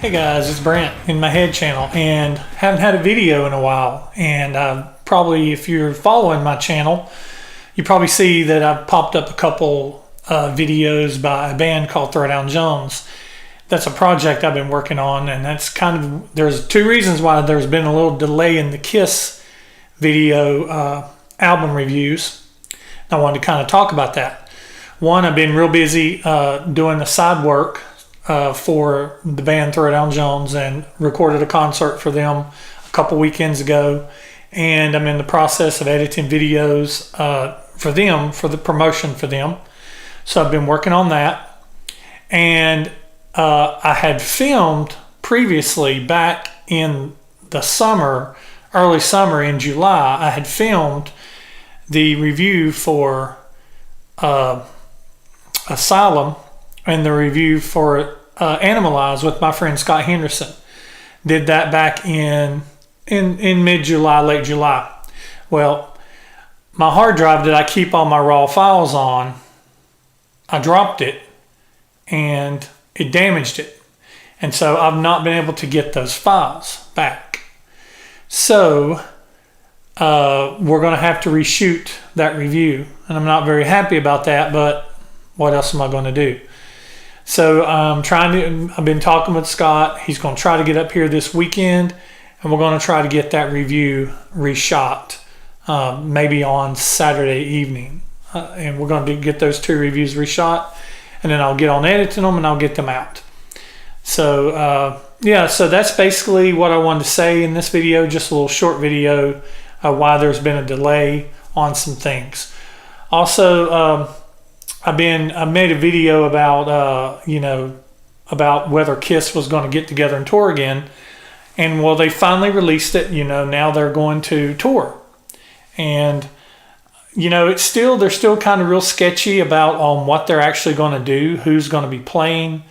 Hey guys, it's Brent in my head channel, and haven't had a video in a while. And probably, if you're following my channel, you probably see that I've popped up a couple videos by a band called Throwdown Jones. That's a project I've been working on, and that's kind of, there's two reasons why there's been a little delay in the Kiss video album reviews. I wanted to kind of talk about that. One, I've been real busy doing the side work for the band Throwdown Jones, and recorded a concert for them a couple weekends ago, and I'm in the process of editing videos for them, for the promotion for them. So I've been working on that, and I had filmed previously back in the summer, early summer in July. I had filmed the review for Asylum and the review for Animalize with my friend Scott Henderson. Did that back in mid-July, late July. Well, my hard drive that I keep all my raw files on, I dropped it and it damaged it. And so I've not been able to get those files back. So we're going to have to reshoot that review. And I'm not very happy about that, but what else am I going to do? So I've been talking with Scott. He's going to try to get up here this weekend, and we're going to try to get that review reshot maybe on Saturday evening. And we're going to get those two reviews reshot, and then I'll get on editing them and I'll get them out. So yeah, so that's basically what I wanted to say in this video, just a little short video why there's been a delay on some things. Also, I made a video about about whether Kiss was going to get together and tour again, and well, they finally released it. Now they're going to tour, and they're still kind of real sketchy about what they're actually going to do, who's going to be playing.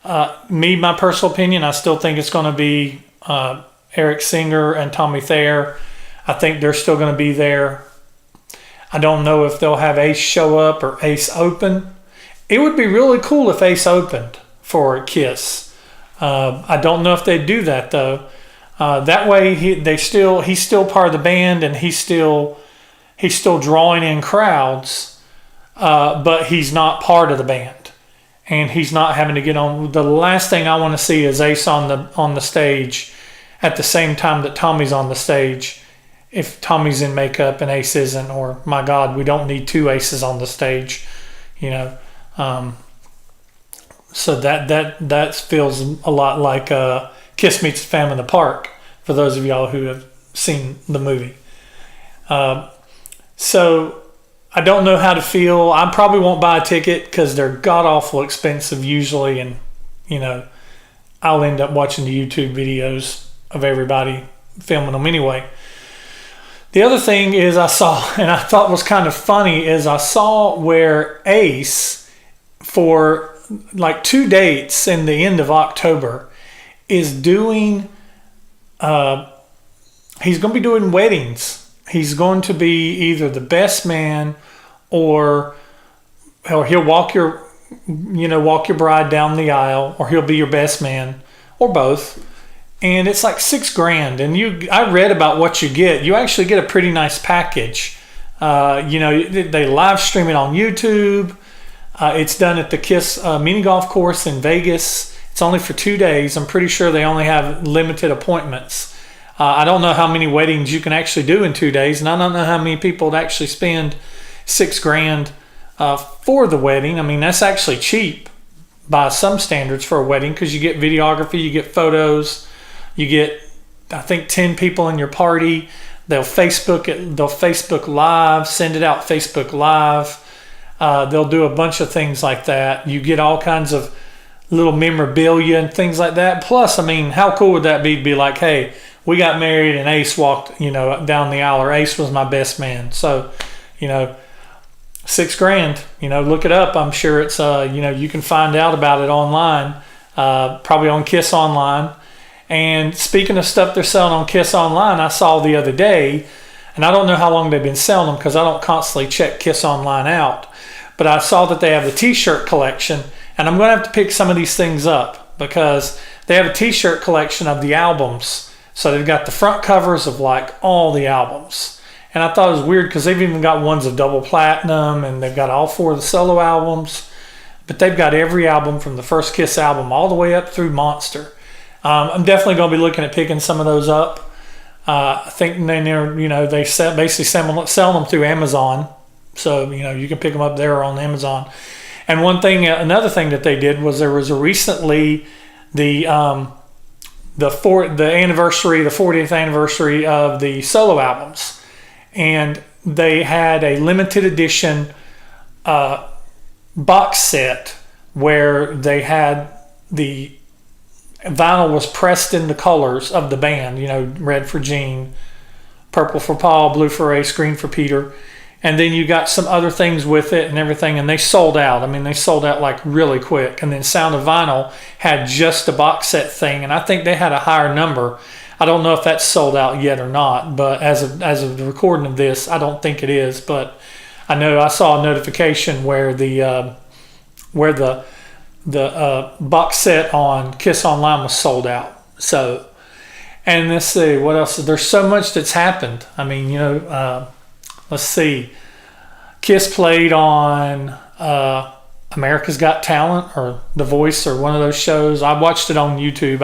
My personal opinion, I still think it's going to be Eric Singer and Tommy Thayer. I think they're still going to be there. I don't know if they'll have Ace show up or Ace open. It would be really cool if Ace opened for Kiss. I don't know if they'd do that though. That way he's still part of the band, and he's still drawing in crowds, but he's not part of the band, and he's not having to get on. The last thing I want to see is Ace on the stage at the same time that Tommy's on the stage. If Tommy's in makeup and Ace isn't, or my God, we don't need two Aces on the stage, So that feels a lot like Kiss Meets the Fam in the Park, for those of y'all who have seen the movie. So I don't know how to feel. I probably won't buy a ticket because they're god-awful expensive usually, and I'll end up watching the YouTube videos of everybody filming them anyway. The other thing is I saw, and I thought was kind of funny, is I saw where Ace, for like 2 dates in the end of October, is doing, he's going to be doing weddings. He's going to be either the best man, or he'll walk your bride down the aisle, or he'll be your best man, or both. And it's like $6,000, and I read about what you get. You actually get a pretty nice package. They live stream it on YouTube. It's done at the Kiss mini golf course in Vegas. It's only for 2 days. I'm pretty sure they only have limited appointments. I don't know how many weddings you can actually do in 2 days, and I don't know how many people would actually spend $6,000 for the wedding. I mean, that's actually cheap by some standards for a wedding, because you get videography, you get photos. You get, I think, 10 people in your party. They'll Facebook it. They'll Facebook Live, send it out Facebook Live. They'll do a bunch of things like that. You get all kinds of little memorabilia and things like that. Plus, I mean, how cool would that be to be like, hey, we got married and Ace walked, down the aisle, or Ace was my best man. So, $6,000. Look it up. I'm sure it's you can find out about it online, probably on Kiss Online. And speaking of stuff they're selling on Kiss Online, I saw the other day, and I don't know how long they've been selling them because I don't constantly check Kiss Online out, but I saw that they have the t-shirt collection, and I'm going to have to pick some of these things up because they have a t-shirt collection of the albums. So they've got the front covers of like all the albums. And I thought it was weird because they've even got ones of double platinum, and they've got all 4 of the solo albums. But they've got every album from the first Kiss album all the way up through Monster. I'm definitely going to be looking at picking some of those up. I think they basically sell them through Amazon. So, you can pick them up there on Amazon. And another thing that they did was there was recently the 40th anniversary of the solo albums. And they had a limited edition box set where they had the vinyl was pressed in the colors of the band, red for Gene, purple for Paul, blue for Ace, green for Peter. And then you got some other things with it and everything, and they sold out. I mean, they sold out like really quick. And then Sound of Vinyl had just a box set thing, and I think they had a higher number. I don't know if that's sold out yet or not, but as of the recording of this, I don't think it is. But I know I saw a notification where the box set on Kiss Online was sold out. So, and let's see what else. There's so much that's happened. I mean, let's see. Kiss played on America's Got Talent or The Voice or one of those shows. I watched it on YouTube.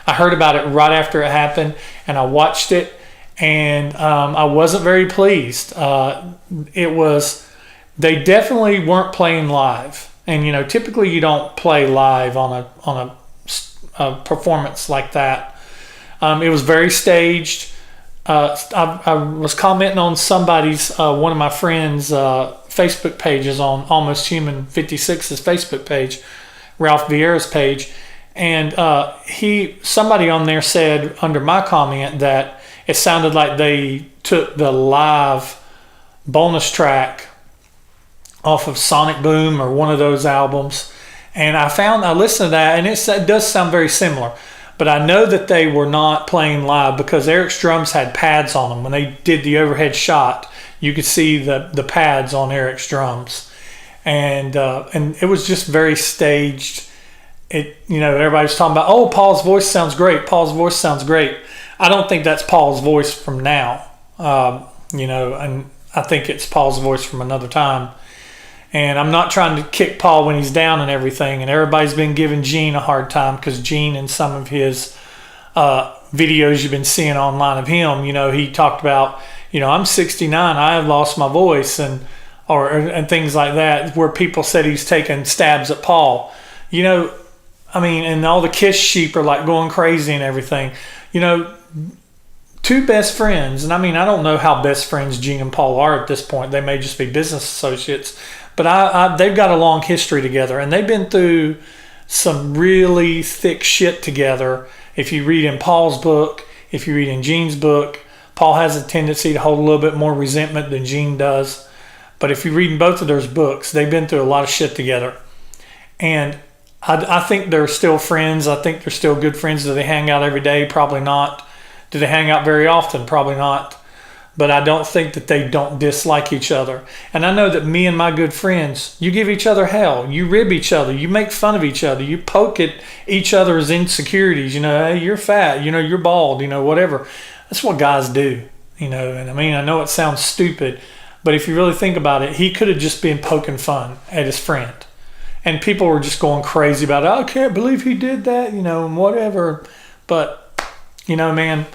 I heard about it right after it happened, and I watched it, and I wasn't very pleased. They definitely weren't playing live, and typically you don't play live on a performance like that. It was very staged. I was commenting on one of my friends' Facebook pages on Almost Human 56's Facebook page, Ralph Vieira's page, and somebody on there said under my comment that it sounded like they took the live bonus track off of Sonic Boom or one of those albums, and I listened to that, and it does sound very similar. But I know that they were not playing live because Eric's drums had pads on them. When they did the overhead shot, you could see the pads on Eric's drums, and it was just very staged. Everybody's talking about, oh, Paul's voice sounds great. Paul's voice sounds great. I don't think that's Paul's voice from now. And I think it's Paul's voice from another time. And I'm not trying to kick Paul when he's down and everything. And everybody's been giving Gene a hard time because Gene, in some of his videos you've been seeing online of him, he talked about, I'm 69, I have lost my voice, and things like that, where people said he's taking stabs at Paul. And all the Kiss sheep are like going crazy and everything. Two best friends, and I don't know how best friends Gene and Paul are at this point. They may just be business associates. But they've got a long history together, and they've been through some really thick shit together. If you read in Paul's book, if you read in Gene's book, Paul has a tendency to hold a little bit more resentment than Gene does. But if you read in both of their books, they've been through a lot of shit together. And I think they're still friends. I think they're still good friends. Do they hang out every day? Probably not. Do they hang out very often? Probably not. But I don't think that they don't dislike each other. And I know that me and my good friends, you give each other hell. You rib each other. You make fun of each other. You poke at each other's insecurities. Hey, you're fat. You're bald. Whatever. That's what guys do. And I know it sounds stupid, but if you really think about it, he could have just been poking fun at his friend. And people were just going crazy about it. I can't believe he did that, and whatever. But, man,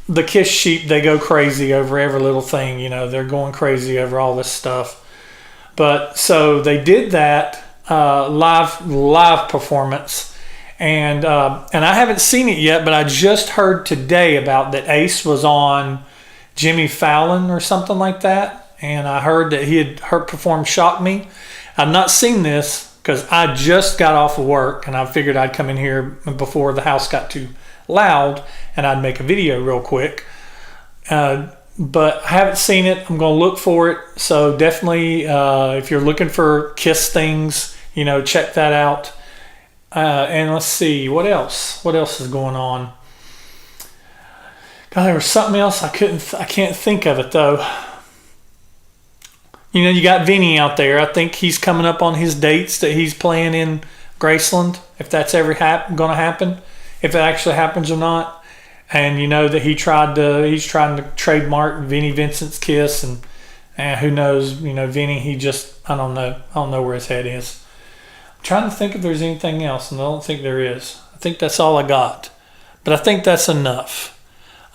the Kiss sheep, they go crazy over every little thing. They're going crazy over all this stuff. But so they did that live performance, and I haven't seen it yet, but I just heard today about that Ace was on Jimmy Fallon or something like that, and I heard that he had performed Shock Me. I've not seen this because I just got off of work, and I figured I'd come in here before the house got too loud, and I'd make a video real quick. But I haven't seen it. I'm going to look for it. So definitely, if you're looking for Kiss things, check that out. And let's see, what else? What else is going on? God, there was something else I can't think of it though. You got Vinnie out there. I think he's coming up on his dates that he's playing in Graceland, if that's ever going to happen, if it actually happens or not. And you know that he's trying to trademark Vinnie Vincent's Kiss, and who knows, you know, Vinnie, I don't know where his head is. I'm trying to think if there's anything else, and I don't think there is. I think that's all I got, but I think that's enough.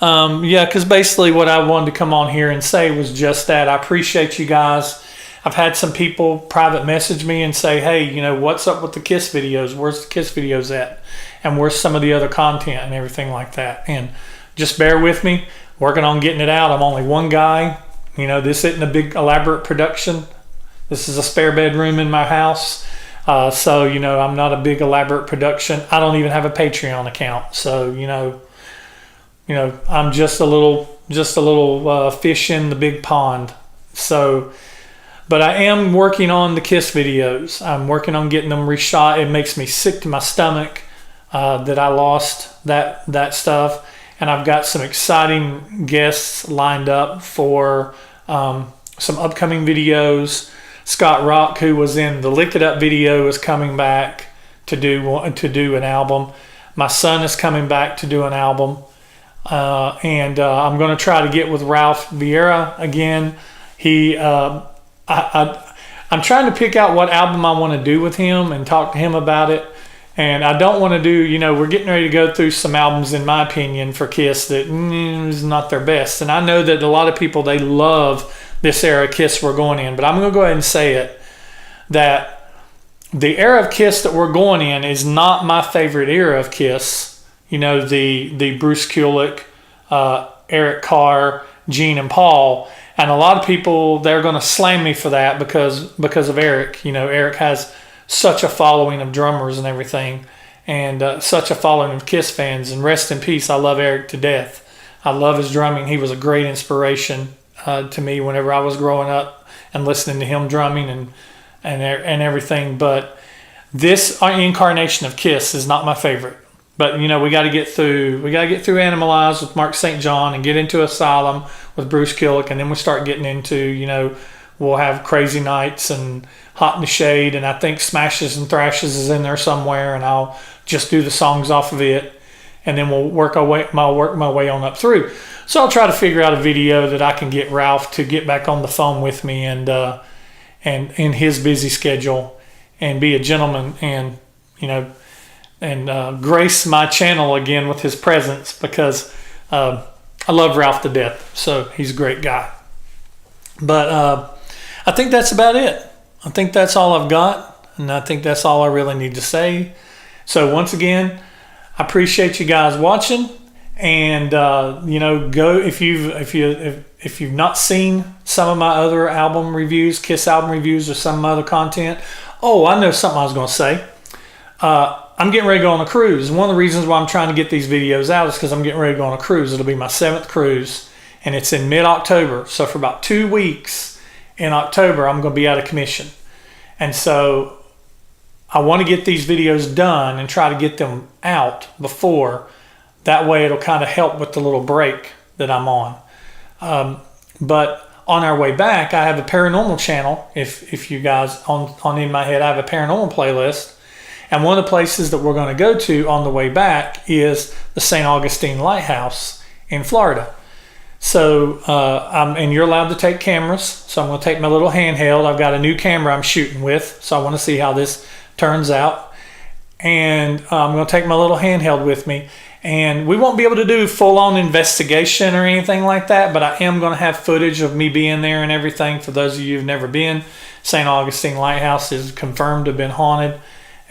Yeah, because basically what I wanted to come on here and say was just that. I appreciate you guys. I've had some people private message me and say, hey, you know, what's up with the Kiss videos? Where's the Kiss videos at? And where's some of the other content and everything like that? And just bear with me. Working on getting it out. I'm only one guy. You know, this isn't a big elaborate production. This is a spare bedroom in my house. So, you know, I'm not a big elaborate production. I don't even have a Patreon account. So, you know, I'm just a little fish in the big pond. So, but I am working on the Kiss videos. I'm working on getting them reshot. It makes me sick to my stomach that I lost that stuff. And I've got some exciting guests lined up for some upcoming videos. Scott Rock, who was in the Lick It Up video, is coming back to do an album. My son is coming back to do an album. And I'm going to try to get with Ralph Vieira again. I'm trying to pick out what album I want to do with him and talk to him about it. And I don't want to do, you know, we're getting ready to go through some albums, in my opinion, for Kiss that is not their best. And I know that a lot of people, they love this era of Kiss we're going in. But I'm going to go ahead and say it, that the era of Kiss that we're going in is not my favorite era of Kiss. You know, the Bruce Kulick, Eric Carr, Gene and Paul. And a lot of people, they're going to slam me for that because of Eric. You know, Eric has such a following of drummers and everything, and such a following of Kiss fans. And rest in peace, I love Eric to death. I love his drumming. He was a great inspiration to me whenever I was growing up and listening to him drumming and everything. But this incarnation of Kiss is not my favorite. But, you know, we got to get through Animalize with Mark St. John and get into Asylum with Bruce Kulick, and then we start getting into, you know, we'll have Crazy Nights and Hot in the Shade, and I think Smashes and Thrashes is in there somewhere, and I'll just do the songs off of it, and then we'll work my way on up through. So I'll try to figure out a video that I can get Ralph to get back on the phone with me and in his busy schedule, and be a gentleman and, you know, and grace my channel again with his presence, because I love Ralph to death. So he's a great guy. But I think that's about it. I think that's all I've got, and I think that's all I really need to say. So once again, I appreciate you guys watching, and you know, go if you've not seen some of my other album reviews, Kiss album reviews, or some of my other content. Oh, I know something I was going to say. I'm getting ready to go on a cruise. One of the reasons why I'm trying to get these videos out is because I'm getting ready to go on a cruise. It'll be my 7th cruise, and it's in mid-October. So for about 2 weeks in October, I'm going to be out of commission. And so I want to get these videos done and try to get them out before. That way it'll kind of help with the little break that I'm on. But on our way back, I have a paranormal channel. If you guys on In My Head, I have a paranormal playlist. And one of the places that we're going to go to on the way back is the St. Augustine Lighthouse in Florida. So, and you're allowed to take cameras. So I'm going to take my little handheld. I've got a new camera I'm shooting with. So I want to see how this turns out. And I'm going to take my little handheld with me. And we won't be able to do full-on investigation or anything like that, but I am going to have footage of me being there and everything. For those of you who've never been, St. Augustine Lighthouse is confirmed to have been haunted.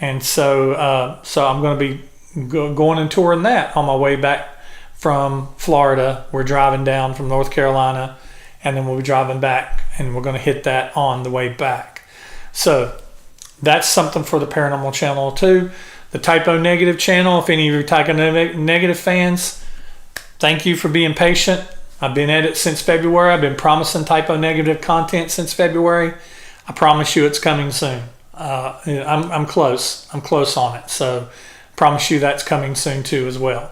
And so I'm going to be going and touring that on my way back from Florida. We're driving down from North Carolina, and then we'll be driving back, and we're going to hit that on the way back. So that's something for the Paranormal channel too. The Typo Negative channel, if any of you Typo Negative fans, thank you for being patient. I've been at it since February. I've been promising Typo Negative content since February. I promise you it's coming soon. I'm close. I'm close on it. So promise you that's coming soon too as well.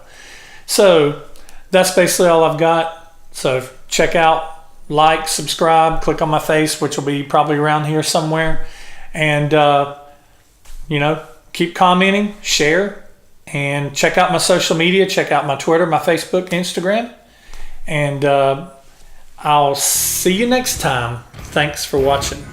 So that's basically all I've got. So check out, like, subscribe, click on my face, which will be probably around here somewhere. And, you know, keep commenting, share, and check out my social media. Check out my Twitter, my Facebook, Instagram. And I'll see you next time. Thanks for watching.